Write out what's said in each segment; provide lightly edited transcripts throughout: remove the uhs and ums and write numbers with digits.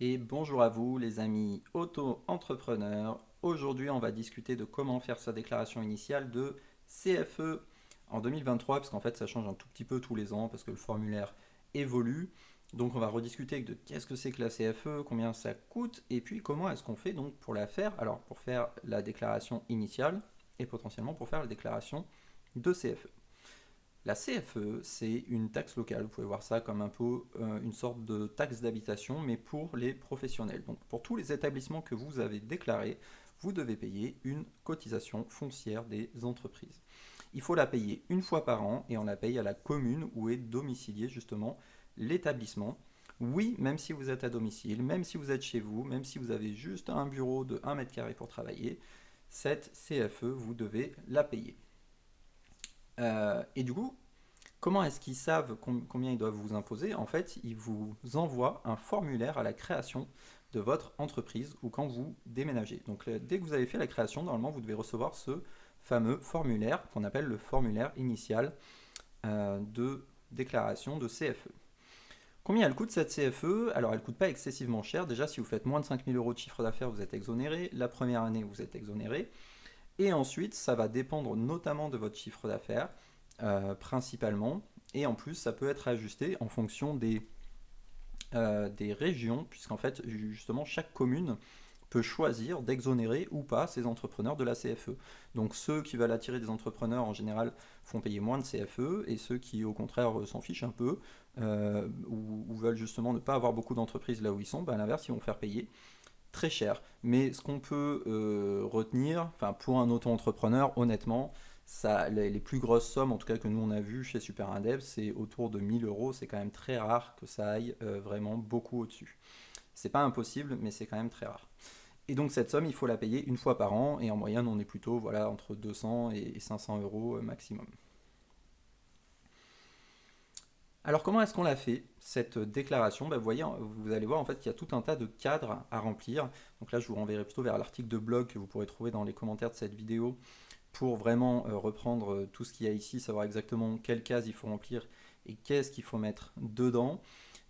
Et bonjour à vous les amis auto-entrepreneurs. Aujourd'hui on va discuter de comment faire sa déclaration initiale de CFE en 2023 parce qu'en fait ça change un tout petit peu tous les ans parce que le formulaire évolue. Donc on va rediscuter de qu'est-ce que c'est que la CFE, combien ça coûte et puis comment est-ce qu'on fait donc pour la faire. Alors pour faire la déclaration initiale et potentiellement pour faire la déclaration de CFE. La CFE, c'est une taxe locale. Vous pouvez voir ça comme un peu une sorte de taxe d'habitation, mais pour les professionnels. Donc, pour tous les établissements que vous avez déclarés, vous devez payer une cotisation foncière des entreprises. Il faut la payer une fois par an et on la paye à la commune où est domicilié justement l'établissement. Oui, même si vous êtes à domicile, même si vous êtes chez vous, même si vous avez juste un bureau de 1 m² pour travailler, cette CFE, vous devez la payer. Et du coup, comment est-ce qu'ils savent combien ils doivent vous imposer? En fait, ils vous envoient un formulaire à la création de votre entreprise ou quand vous déménagez. Donc dès que vous avez fait la création, normalement, vous devez recevoir ce fameux formulaire qu'on appelle le formulaire initial de déclaration de CFE. Combien elle coûte cette CFE? Alors elle ne coûte pas excessivement cher. Déjà, si vous faites moins de 5 000 € de chiffre d'affaires, vous êtes exonéré. La première année, vous êtes exonéré. Et ensuite, ça va dépendre notamment de votre chiffre d'affaires, principalement. Et en plus, ça peut être ajusté en fonction des régions, puisqu'en fait, justement, chaque commune peut choisir d'exonérer ou pas ses entrepreneurs de la CFE. Donc ceux qui veulent attirer des entrepreneurs, en général, font payer moins de CFE, et ceux qui, au contraire, s'en fichent un peu, ou veulent justement ne pas avoir beaucoup d'entreprises là où ils sont, ben, à l'inverse, ils vont faire payer très cher. Mais ce qu'on peut retenir, enfin pour un auto-entrepreneur, honnêtement, ça, les plus grosses sommes, en tout cas que nous on a vu chez Super Indev, c'est autour de 1 000 €. C'est quand même très rare que ça aille vraiment beaucoup au-dessus. C'est pas impossible, mais c'est quand même très rare. Et donc cette somme, il faut la payer une fois par an, et en moyenne, on est plutôt voilà, entre 200 et 500 € maximum. Alors comment est-ce qu'on l'a fait, cette déclaration? Vous voyez, vous allez voir en fait qu'il y a tout un tas de cadres à remplir. Donc là, je vous renverrai plutôt vers l'article de blog que vous pourrez trouver dans les commentaires de cette vidéo pour vraiment reprendre tout ce qu'il y a ici, savoir exactement quelles cases il faut remplir et qu'est-ce qu'il faut mettre dedans.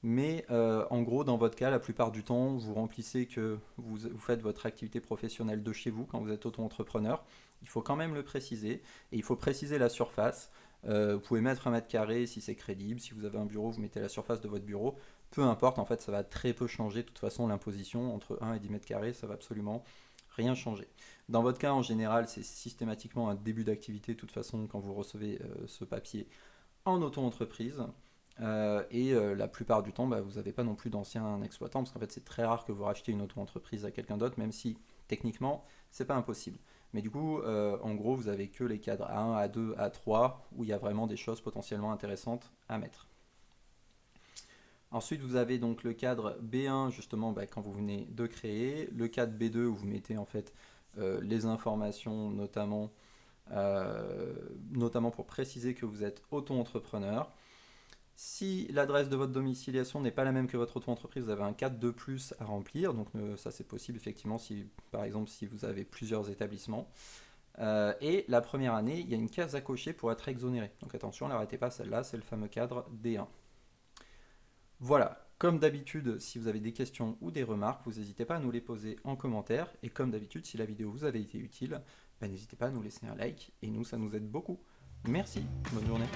Mais en gros, dans votre cas, la plupart du temps, vous remplissez que vous faites votre activité professionnelle de chez vous quand vous êtes auto-entrepreneur. Il faut quand même le préciser et il faut préciser la surface. Vous pouvez mettre 1 m² si c'est crédible. Si vous avez un bureau, vous mettez la surface de votre bureau. Peu importe, en fait, ça va très peu changer. De toute façon, l'imposition entre 1 et 10 m², ça va absolument rien changer. Dans votre cas, en général, c'est systématiquement un début d'activité, de toute façon, quand vous recevez ce papier en auto-entreprise. La plupart du temps, vous n'avez pas non plus d'anciens exploitants, parce qu'en fait, c'est très rare que vous rachetiez une auto-entreprise à quelqu'un d'autre, même si techniquement, c'est pas impossible. Mais du coup, en gros, vous avez que les cadres A1, A2, A3, où il y a vraiment des choses potentiellement intéressantes à mettre. Ensuite, vous avez donc le cadre B1, justement, quand vous venez de créer, le cadre B2, où vous mettez en fait les informations, notamment pour préciser que vous êtes auto-entrepreneur. Si l'adresse de votre domiciliation n'est pas la même que votre auto-entreprise, vous avez un cadre de plus à remplir. Donc ça c'est possible effectivement si, par exemple, si vous avez plusieurs établissements. Et la première année, il y a une case à cocher pour être exonéré. Donc attention, n'arrêtez pas celle-là, c'est le fameux cadre D1. Voilà, comme d'habitude, si vous avez des questions ou des remarques, vous n'hésitez pas à nous les poser en commentaire. Et comme d'habitude, si la vidéo vous avait été utile, n'hésitez pas à nous laisser un like. Et nous, ça nous aide beaucoup. Merci, bonne journée.